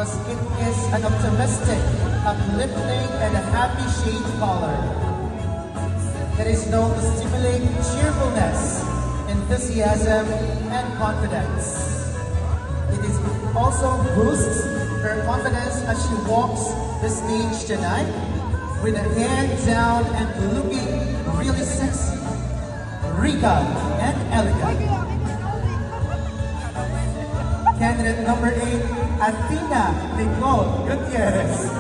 because it is an optimistic, uplifting, and a happy shade color. It is known to stimulate cheerfulness, enthusiasm, and confidence. It is also boosts her confidence as she walks the stage tonight with her hair down and looking really sexy, regal, and elegant. Candidate number 8, Athena Nicole Gutierrez.